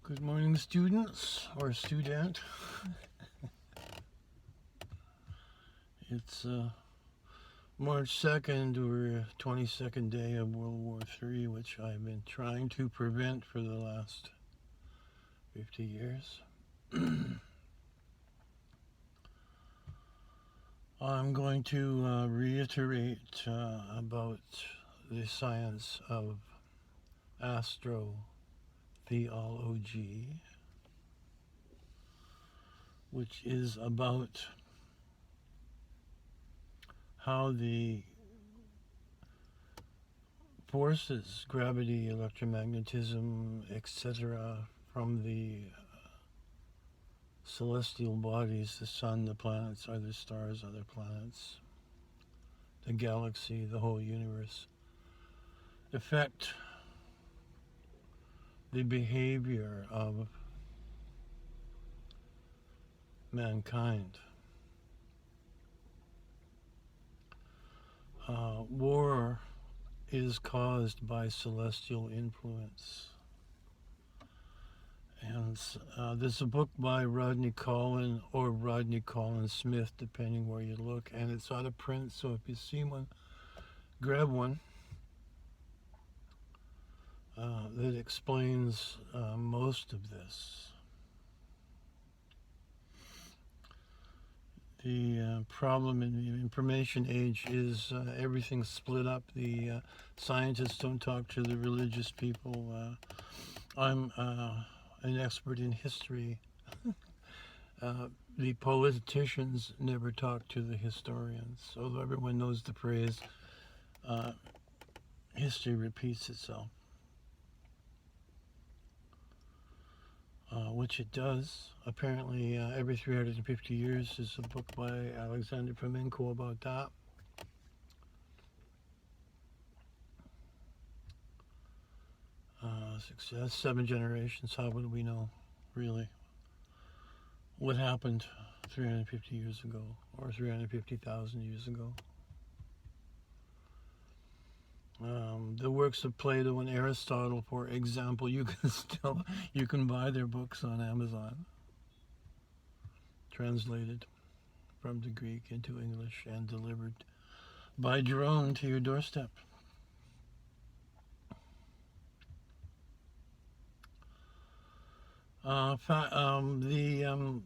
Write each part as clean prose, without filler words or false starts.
Good morning, students, or student. It's March 2nd, or 22nd day of World War III, which I've been trying to prevent for the last 50 years. I'm going to reiterate about the science of Astrotheology, which is about how the forces, gravity, electromagnetism, etc., from the celestial bodies, the sun, the planets, other stars, other planets, the galaxy, the whole universe, affect the behavior of mankind. War is caused by celestial influence. And there's a book by Rodney Collin or Rodney Collin Smith, depending where you look, and it's out of print, so if you see one, grab one. That explains most of this. The problem in the information age is everything's split up. The scientists don't talk to the religious people. I'm an expert in history. The politicians never talk to the historians, although everyone knows the phrase, history repeats itself. Which it does. Apparently, every 350 years is a book by Alexander FAMINE about that. Success, 7 generations. How would we know, really, what happened 350 years ago or 350,000 years ago? The works of Plato and Aristotle, for example, you can buy their books on Amazon, translated from the Greek into English and delivered by drone to your doorstep. The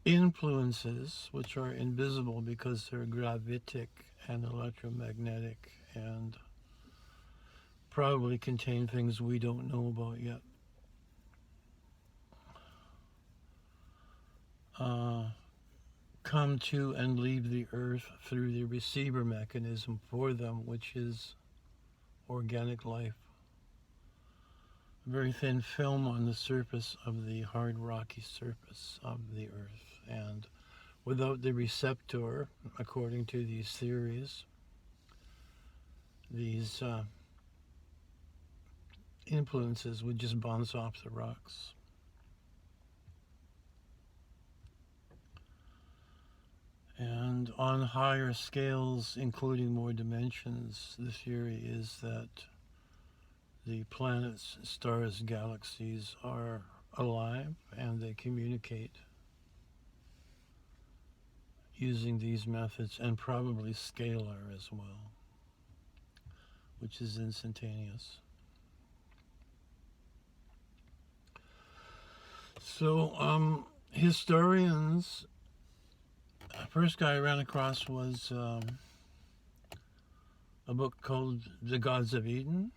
influences, which are invisible because they're gravitic and electromagnetic and probably contain things we don't know about yet, come to and leave the earth through the receiver mechanism for them, which is organic life. A very thin film on the surface of the hard rocky surface of the earth, and without the receptor, according to these theories, these influences would just bounce off the rocks. And on higher scales, including more dimensions, the theory is that the planets, stars, galaxies are alive and they communicate using these methods, and probably scalar as well, which is instantaneous. So historians, the first guy I ran across was a book called The Gods of Eden,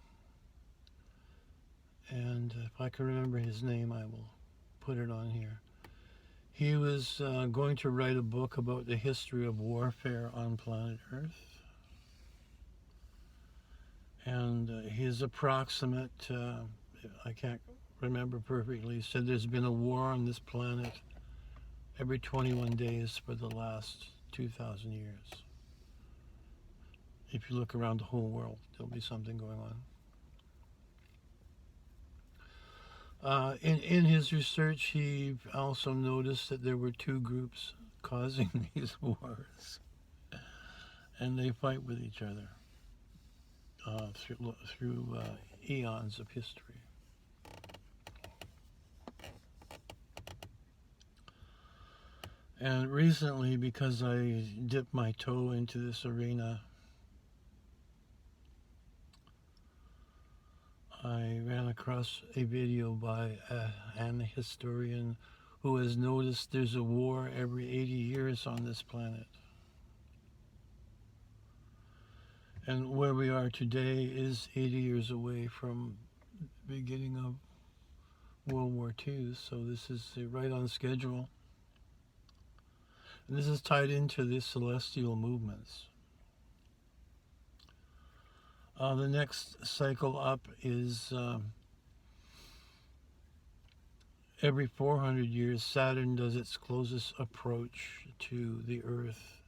and if I can remember his name, I will put it on here. He was going to write a book about the history of warfare on planet Earth, and his approximate, I can't remember perfectly, said there's been a war on this planet every 21 days for the last 2,000 years. If you look around the whole world, there'll be something going on. In his research, he also noticed that there were 2 groups causing these wars, and they fight with each other through eons of history. And recently, because I dipped my toe into this arena, I ran across a video by an historian who has noticed there's a war every 80 years on this planet. And where we are today is 80 years away from the beginning of World War II, so this is right on schedule. And this is tied into the celestial movements. The next cycle up is every 400 years, Saturn does its closest approach to the Earth,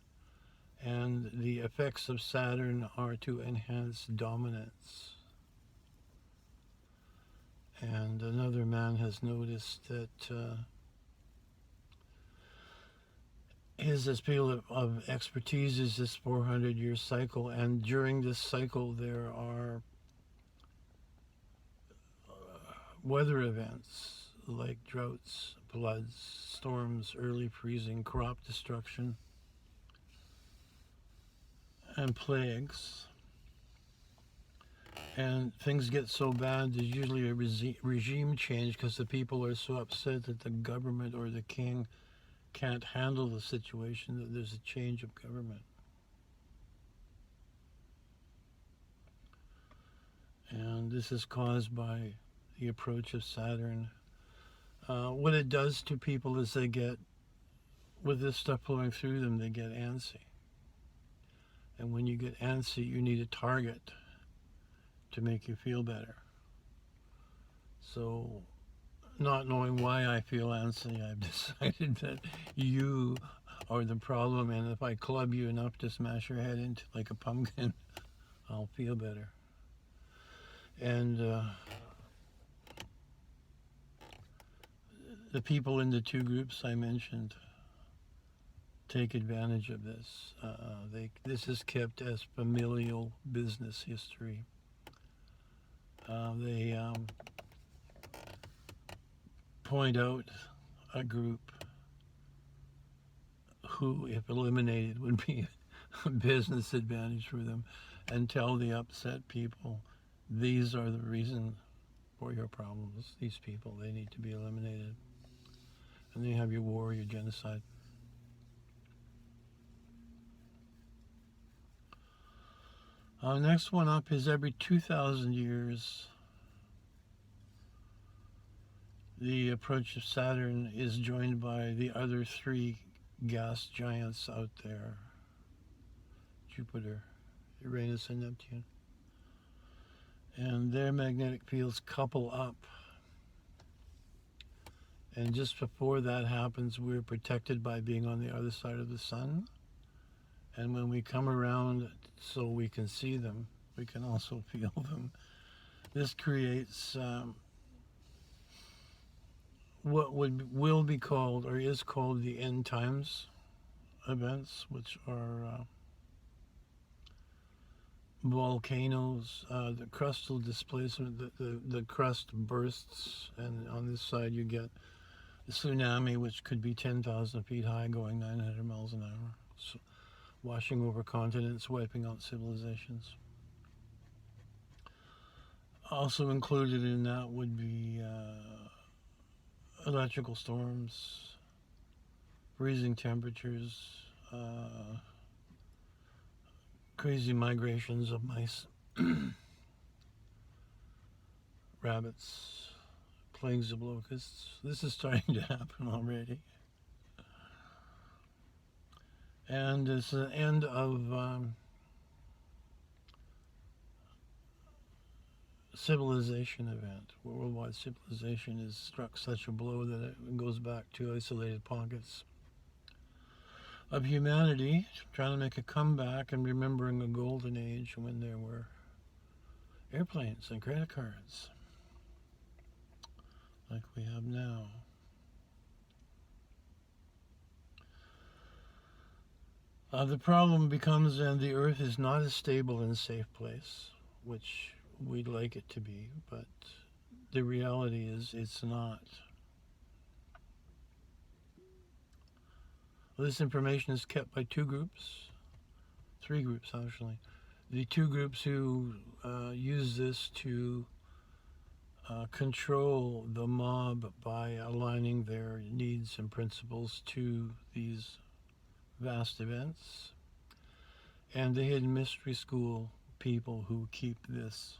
and the effects of Saturn are to enhance dominance. And another man has noticed that his field of expertise is this 400-year cycle, and during this cycle there are weather events like droughts, floods, storms, early freezing, crop destruction, and plagues. And things get so bad, there's usually a regime change because the people are so upset that the government or the king can't handle the situation, that there's a change of government. And this is caused by the approach of Saturn. What it does to people is they get, with this stuff flowing through them, they get antsy. And when you get antsy, you need a target to make you feel better. So, not knowing why I feel antsy, I've decided that you are the problem, and if I club you enough to smash your head into like a pumpkin, I'll feel better. And the people in the two groups I mentioned take advantage of this. This is kept as familial business history. They point out a group who, if eliminated, would be a business advantage for them, and tell the upset people, these are the reason for your problems. These people, they need to be eliminated. And then you have your war, your genocide. Next one up is every 2,000 years, the approach of Saturn is joined by the other three gas giants out there, Jupiter, Uranus, and Neptune. And their magnetic fields couple up. And just before that happens, we're protected by being on the other side of the sun. And when we come around so we can see them, we can also feel them. This creates what will be called, or is called, the end times events, which are volcanoes, the crustal displacement, the crust bursts, and on this side you get a tsunami, which could be 10,000 feet high, going 900 miles an hour, so washing over continents, wiping out civilizations. Also included in that would be electrical storms, freezing temperatures, crazy migrations of mice, rabbits, plagues of locusts. This is starting to happen already. And it's an end of civilization event. Worldwide civilization has struck such a blow that it goes back to isolated pockets of humanity trying to make a comeback and remembering a golden age when there were airplanes and credit cards like we have now. The problem becomes then the Earth is not a stable and safe place, which we'd like it to be, but the reality is it's not. This information is kept by three groups actually. The two groups who use this to control the mob by aligning their needs and principles to these vast events, and the hidden mystery school people who keep this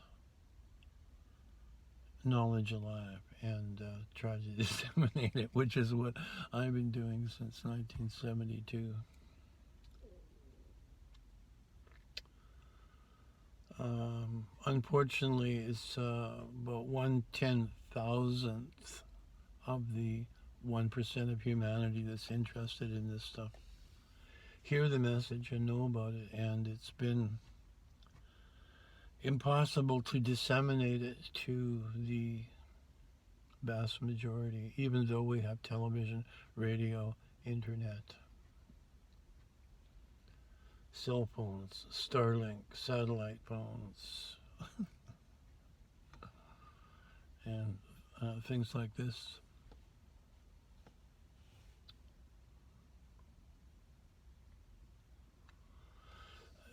knowledge alive and try to disseminate it, which is what I've been doing since 1972. Unfortunately, it's about 1/10,000th of the 1% of humanity that's interested in this stuff hear the message and know about it, and it's been impossible to disseminate it to the vast majority, even though we have television, radio, internet, cell phones, Starlink, satellite phones, and things like this.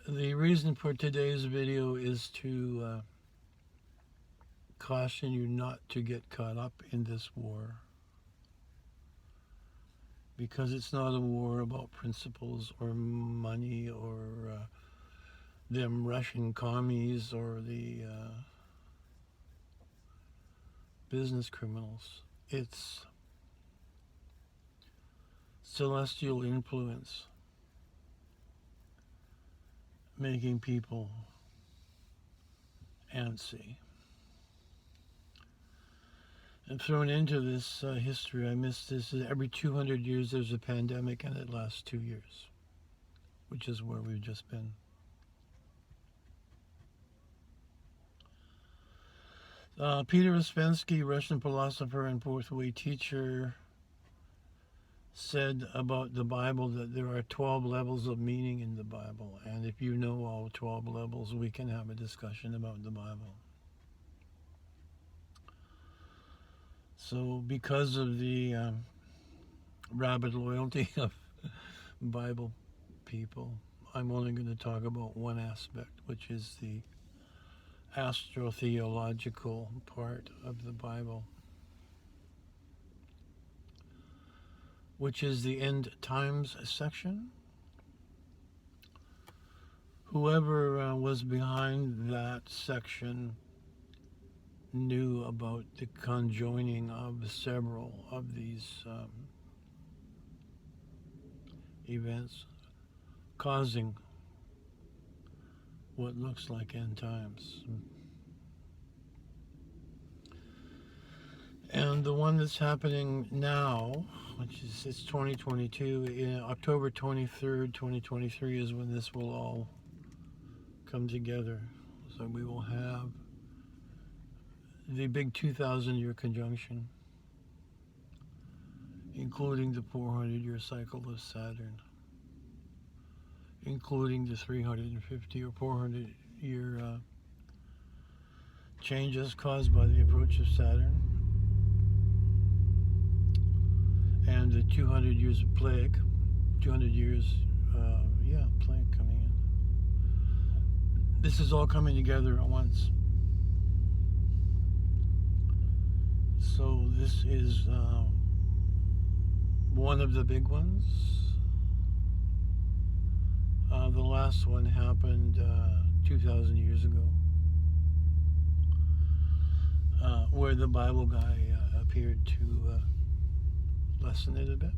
The reason for today's video is to caution you not to get caught up in this war, because it's not a war about principles or money or them Russian commies or the business criminals. It's celestial influence making people antsy. And thrown into this history, I missed this. Every 200 years there's a pandemic, and it lasts 2 years, which is where we've just been. Peter Ouspensky, Russian philosopher and fourth way teacher, said about the Bible that there are 12 levels of meaning in the Bible, and if you know all 12 levels, we can have a discussion about the Bible. So because of the rabid loyalty of Bible people, I'm only going to talk about one aspect, which is the astrotheological part of the Bible, which is the end times section. Whoever was behind that section knew about the conjoining of several of these events causing what looks like end times. And the one that's happening now, which is it's 2022, in October 23rd, 2023 is when this will all come together. So we will have the big 2,000-year conjunction, including the 400-year cycle of Saturn, including the 350 or 400-year changes caused by the approach of Saturn, and the 200 years of plague, 200 years, plague coming in. This is all coming together at once. So this is one of the big ones. The last one happened 2,000 years ago, where the Bible guy appeared to lessen it a bit.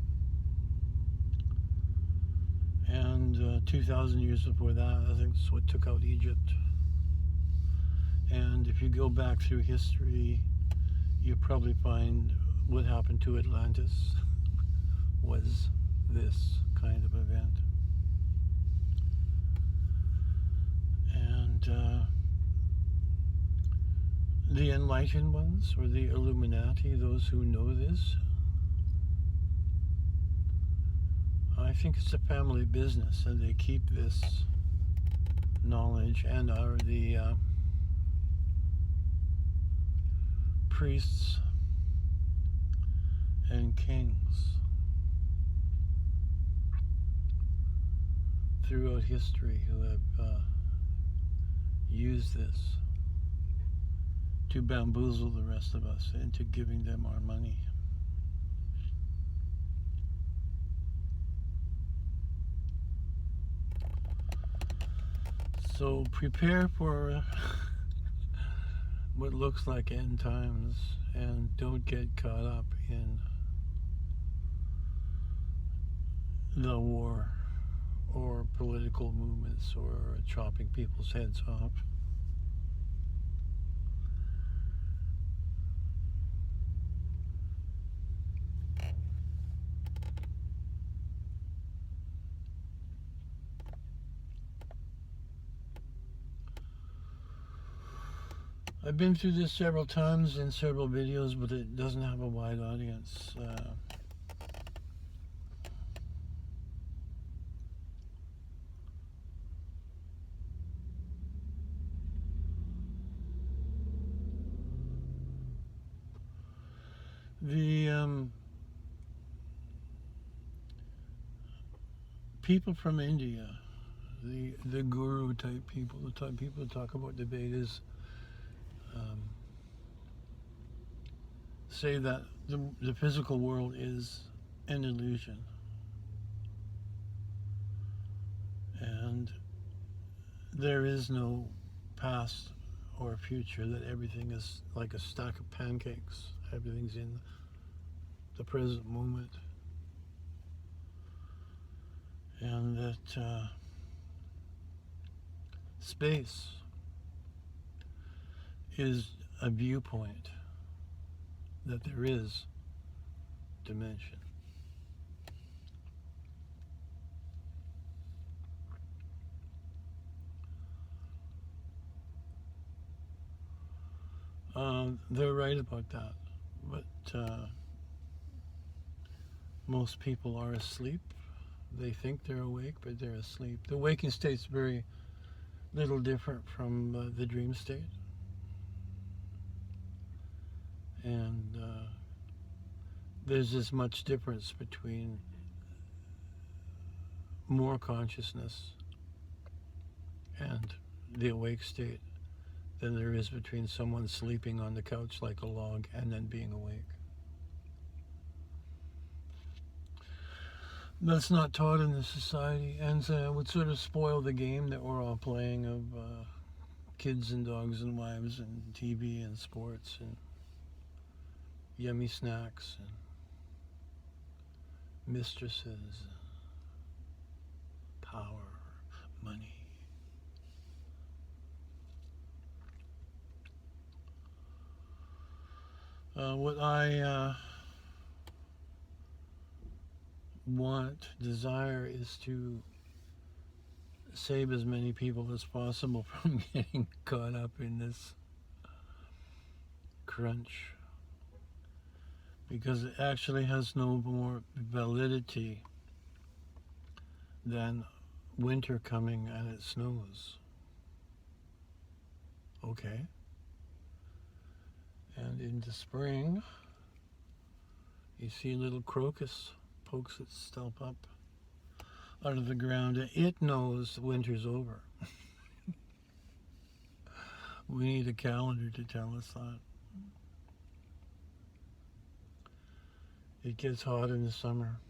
And 2,000 years before that, I think it's what took out Egypt. And if you go back through history, you probably find what happened to Atlantis was this kind of event. And the enlightened ones, or the Illuminati, those who know this, I think it's a family business, and they keep this knowledge and are the priests and kings throughout history who have used this to bamboozle the rest of us into giving them our money. So prepare for what looks like end times, and don't get caught up in the war or political movements or chopping people's heads off. I've been through this several times in several videos, but it doesn't have a wide audience. The people from India, the guru type people, the type people who talk about the Vedas, say that the physical world is an illusion, and there is no past or future, that everything is like a stack of pancakes. Everything's in the present moment, and that space is a viewpoint, that there is dimension. They're right about that, but most people are asleep. They think they're awake, but they're asleep. The waking state's very little different from the dream state, and there's as much difference between more consciousness and the awake state than there is between someone sleeping on the couch like a log and then being awake. That's not taught in this society, and would sort of spoil the game that we're all playing of kids and dogs and wives and TV and sports and yummy snacks and mistresses, power, money. What I desire is to save as many people as possible from getting caught up in this crunch, because it actually has no more validity than winter coming and it snows. Okay. And in the spring, you see little crocus pokes its stump up out of the ground, and it knows winter's over. We need a calendar to tell us that. It gets hot in the summer.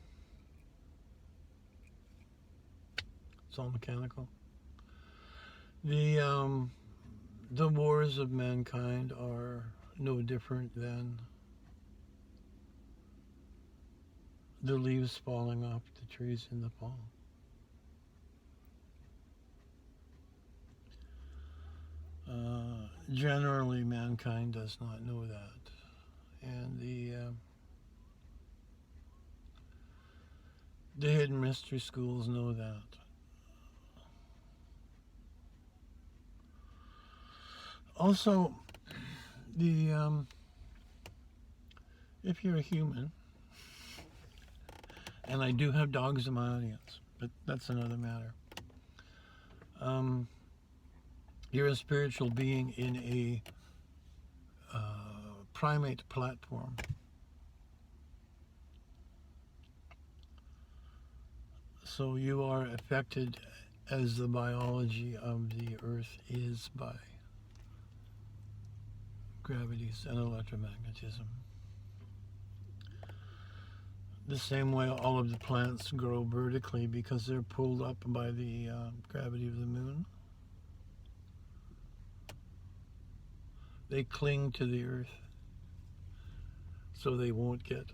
It's all mechanical. The wars of mankind are no different than the leaves falling off the trees in the fall. Generally, mankind does not know that, and the hidden mystery schools know that. Also, if you're a human, and I do have dogs in my audience, but that's another matter. You're a spiritual being in a primate platform. So you are affected as the biology of the Earth is by gravities and electromagnetism. The same way all of the plants grow vertically because they're pulled up by the gravity of the moon. They cling to the Earth so they won't get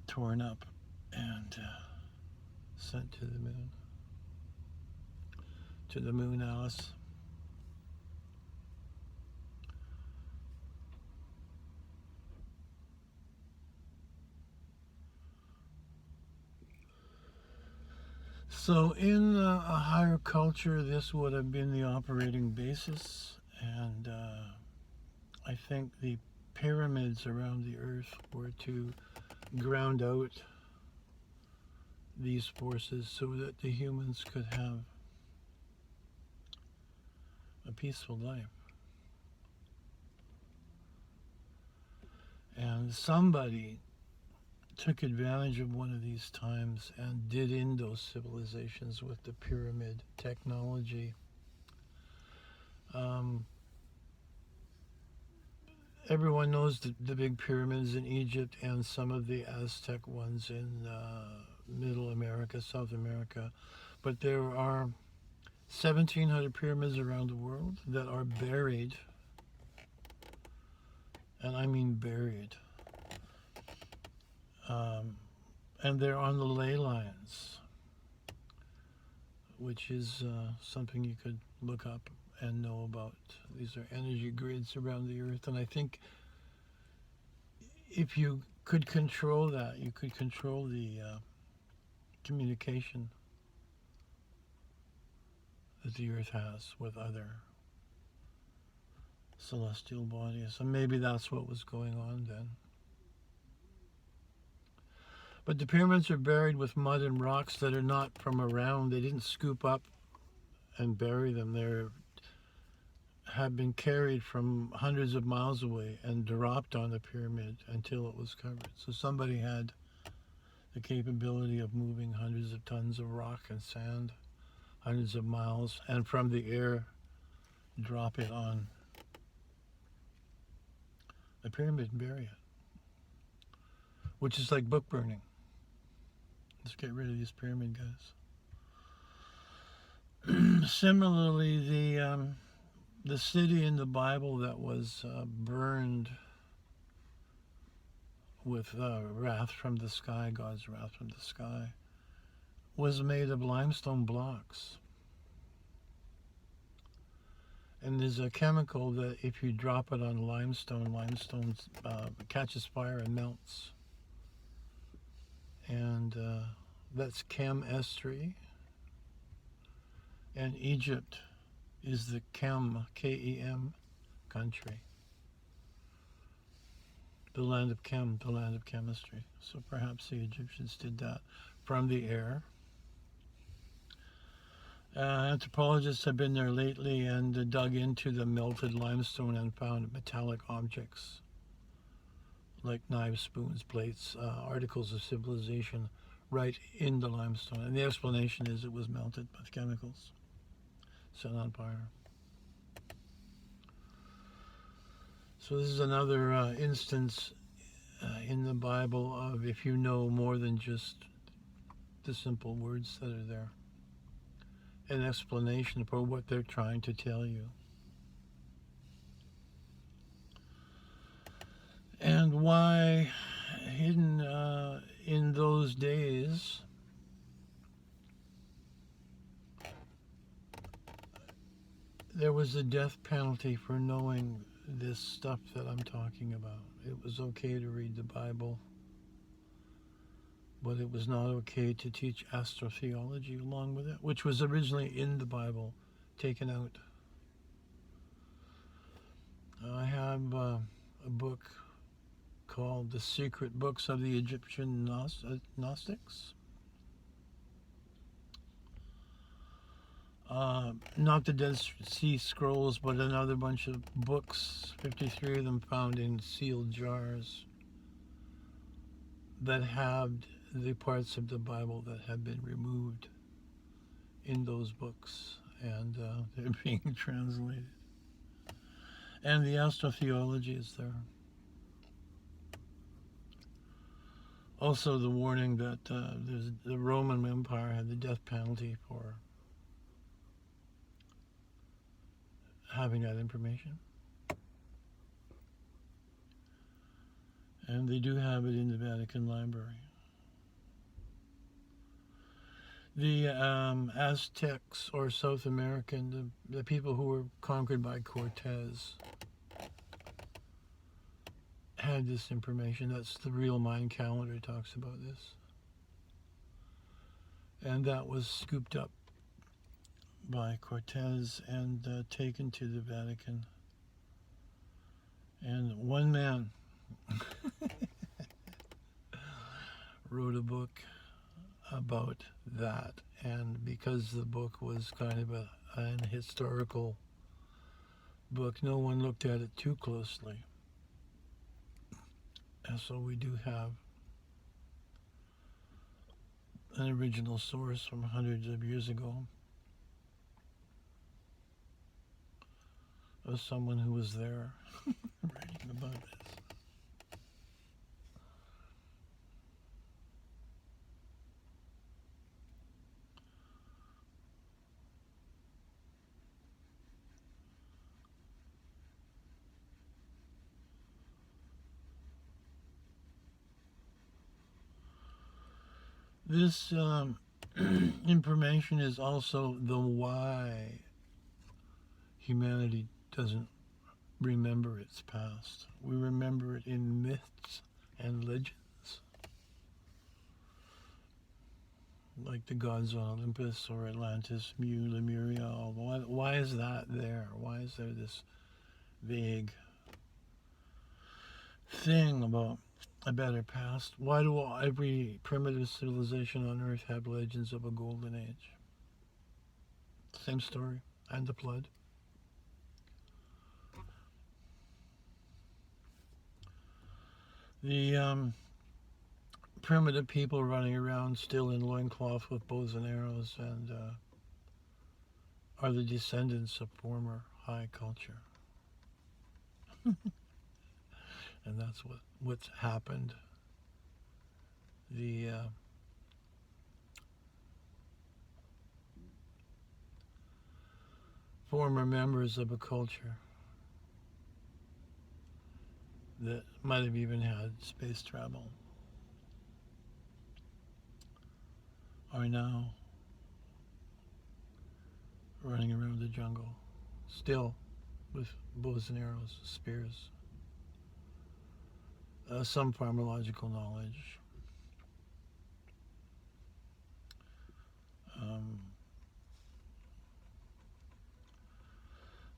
torn up and sent to the moon. To the moon, Alice. So in a higher culture, this would have been the operating basis, and I think the pyramids around the Earth were to ground out these forces so that the humans could have a peaceful life. And somebody took advantage of one of these times and did in those civilizations with the pyramid technology. Everyone knows the big pyramids in Egypt and some of the Aztec ones in Middle America, South America, but there are 1,700 pyramids around the world that are buried, and I mean buried. And they're on the ley lines, which is something you could look up and know about. These are energy grids around the Earth, and I think if you could control that, you could control the communication that the Earth has with other celestial bodies. And maybe that's what was going on then. But the pyramids are buried with mud and rocks that are not from around. They didn't scoop up and bury them. They have been carried from hundreds of miles away and dropped on the pyramid until it was covered. So somebody had the capability of moving hundreds of tons of rock and sand, hundreds of miles, and from the air drop it on the pyramid and bury it, which is like book burning. Let's get rid of these pyramid guys. Similarly, the city in the Bible that was burned with wrath from the sky, God's wrath from the sky, was made of limestone blocks. And there's a chemical that if you drop it on limestone catches fire and melts. And that's chemistry. And Egypt is the K-E-M country. The land of the land of chemistry. So perhaps the Egyptians did that from the air. Anthropologists have been there lately and dug into the melted limestone and found metallic objects like knives, spoons, plates, articles of civilization right in the limestone. And the explanation is it was melted with chemicals set on fire. So this is another instance in the Bible of if you know more than just the simple words that are there, an explanation for what they're trying to tell you. And why hidden in those days there was a death penalty for knowing this stuff that I'm talking about. It was okay to read the Bible, but it was not okay to teach astrotheology along with it, which was originally in the Bible, taken out. I have a book called The Secret Books of the Egyptian Gnostics. Not the Dead Sea Scrolls, but another bunch of books, 53 of them found in sealed jars that have the parts of the Bible that have been removed in those books, and they're being translated. And the Astrotheology is there. Also, the warning that the Roman Empire had the death penalty for having that information. And they do have it in the Vatican Library. The Aztecs, or South American, the people who were conquered by Cortez, had this information. That's the Real Mind Calendar talks about this. And that was scooped up by Cortez and taken to the Vatican. And one man wrote a book about that, and because the book was kind of an historical book, no one looked at it too closely. And so we do have an original source from hundreds of years ago of someone who was there writing about this. This information is also the why humanity doesn't remember its past. We remember it in myths and legends, like the gods on Olympus or Atlantis, Lemuria. Why is that there? Why is there this vague thing about a better past? Why do every primitive civilization on Earth have legends of a golden age? Same story, and the flood. The primitive people running around still in loincloth with bows and arrows and are the descendants of former high culture. And that's what's happened. The former members of a culture that might have even had space travel are now running around the jungle, still with bows and arrows, spears. Some pharmacological knowledge.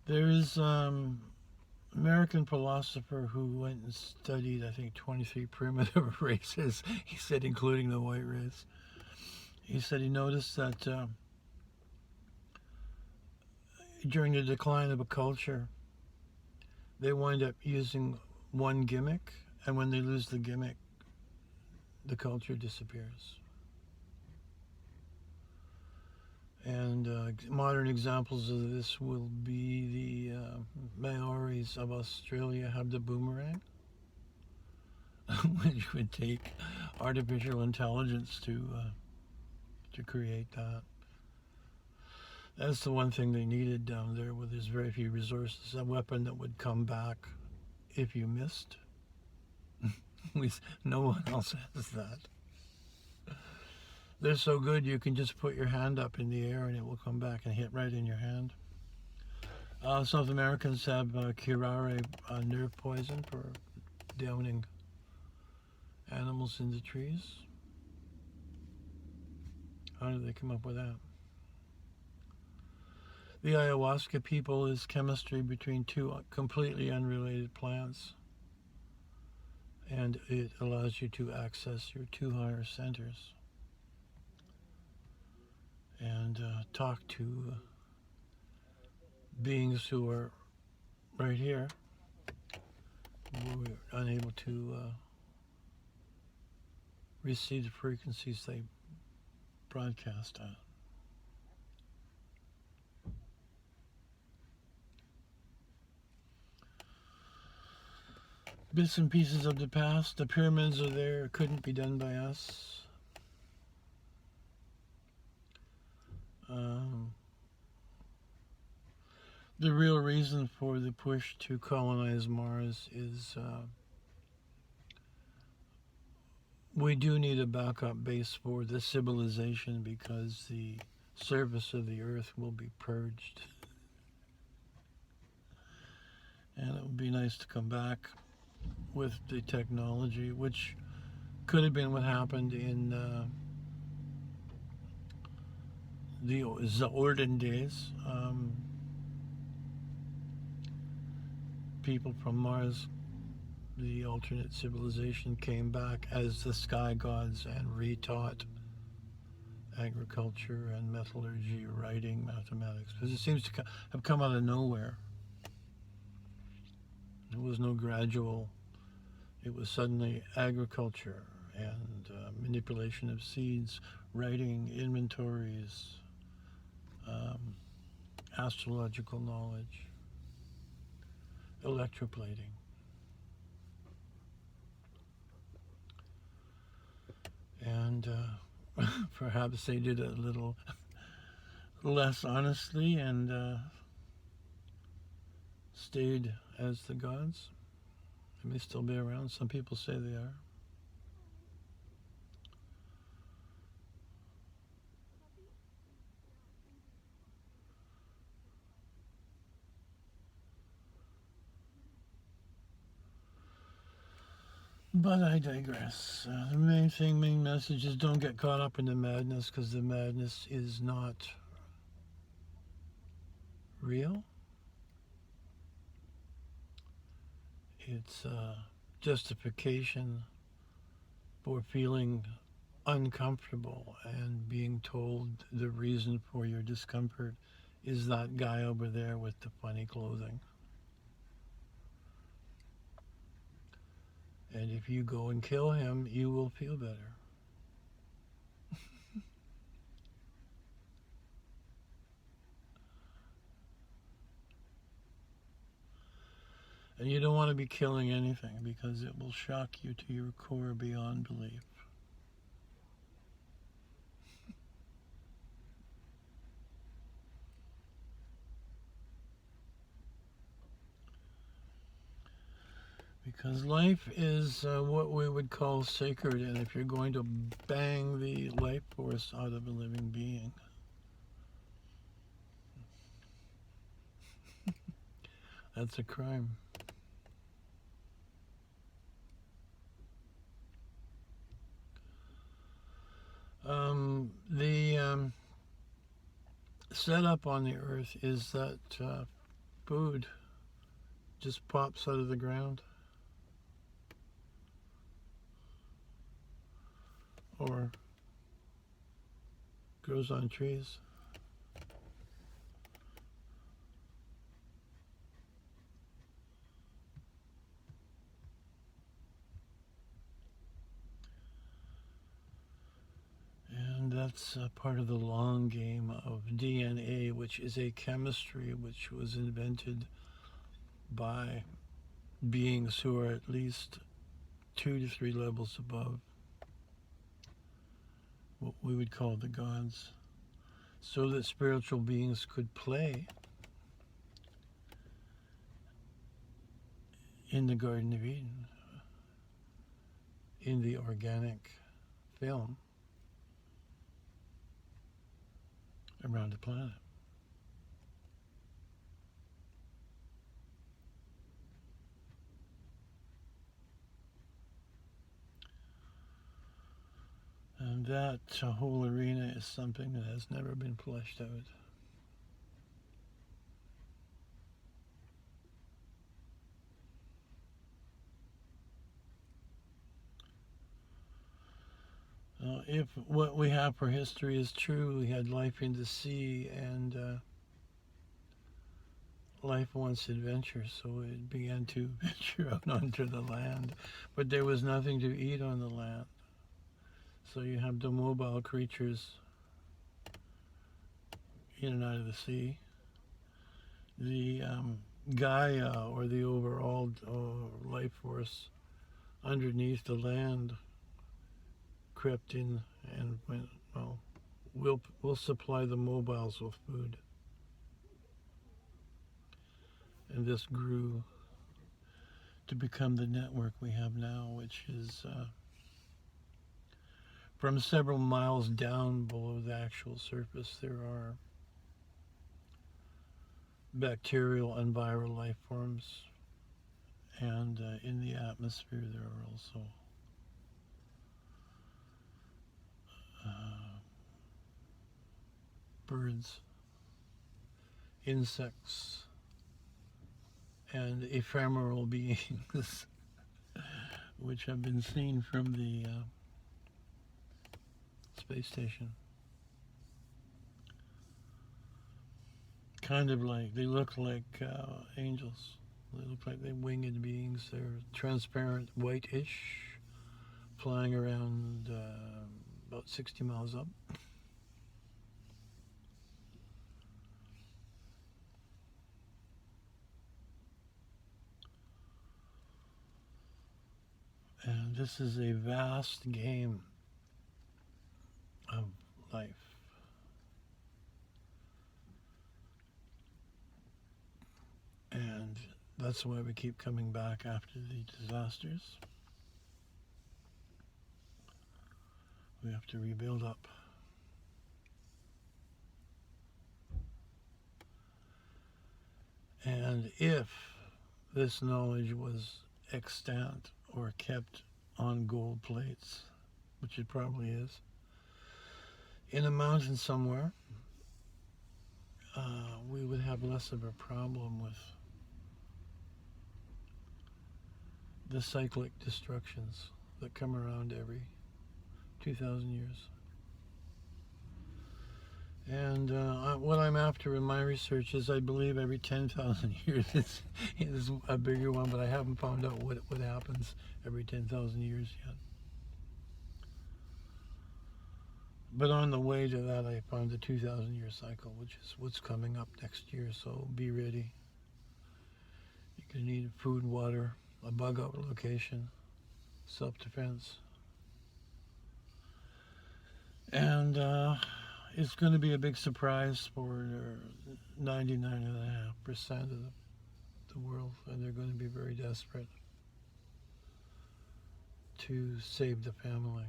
There is American philosopher who went and studied, I think, 23 primitive races. He said, including the white race. He said he noticed that during the decline of a culture, they wind up using one gimmick, and when they lose the gimmick, the culture disappears. And modern examples of this will be the Maoris of Australia have the boomerang, which would take artificial intelligence to create that. That's the one thing they needed down there, where there's very few resources. A weapon that would come back if you missed. No one else has that. They're so good you can just put your hand up in the air and it will come back and hit right in your hand. South Americans have curare nerve poison for downing animals in the trees. How did they come up with that? The ayahuasca people is chemistry between two completely unrelated plants, and it allows you to access your two higher centers and talk to beings who are right here, who are unable to receive the frequencies they broadcast at. bits and pieces of the past. The pyramids are there. It couldn't be done by us. The real reason for the push to colonize Mars is we do need a backup base for the civilization because the surface of the Earth will be purged. And it would be nice to come back with the technology, which could have been what happened in the olden days. People from Mars, the alternate civilization, came back as the sky gods and retaught agriculture and metallurgy, writing, mathematics, because it seems to have come out of nowhere. There was no gradual, it was suddenly agriculture and manipulation of seeds, writing, inventories, astrological knowledge, electroplating. And perhaps they did it a little less honestly and stayed as the gods. They may still be around. Some people say they are. But I digress. The main message is don't get caught up in the madness, because the madness is not real. It's justification for feeling uncomfortable and being told the reason for your discomfort is that guy over there with the funny clothing. And if you go and kill him, you will feel better. And you don't want to be killing anything because it will shock you to your core beyond belief. Because life is what we would call sacred, and if you're going to bang the life force out of a living being, that's a crime. The setup on the earth is that food just pops out of the ground or grows on trees. And that's part of the long game of DNA, which is a chemistry which was invented by beings who are at least 2 to 3 levels above what we would call the gods, so that spiritual beings could play in the Garden of Eden, in the organic film around the planet. And that whole arena is something that has never been fleshed out. If what we have for history is true, we had life in the sea, and life wants adventure, so it began to venture out onto the land. But there was nothing to eat on the land. So you have the mobile creatures in and out of the sea. The Gaia, or the overall life force underneath the land crept in and went, well, we'll supply the mobiles with food. And this grew to become the network we have now, which is from several miles down below the actual surface. There are bacterial and viral life forms, and in the atmosphere there are also birds, insects, and ephemeral beings which have been seen from the space station. Kind of like, they look like angels. They look like they're winged beings. They're transparent, whitish, flying around about 60 miles up. And this is a vast game of life. And that's why we keep coming back after the disasters. We have to rebuild up. And if this knowledge was extant or kept on gold plates, which it probably is, in a mountain somewhere, we would have less of a problem with the cyclic destructions that come around every 2,000 years. And what I'm after in my research is, I believe every 10,000 years is a bigger one, but I haven't found out what happens every 10,000 years yet. But on the way to that, I found the 2,000-year cycle, which is what's coming up next year, so be ready. You're going to need food, water, a bug-out location, self-defense. And it's going to be a big surprise for 99.5% of the world, and they're going to be very desperate to save the family.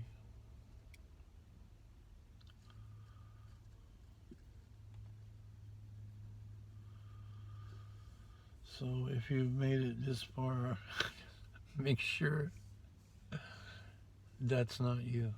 So if you've made it this far, make sure that's not you.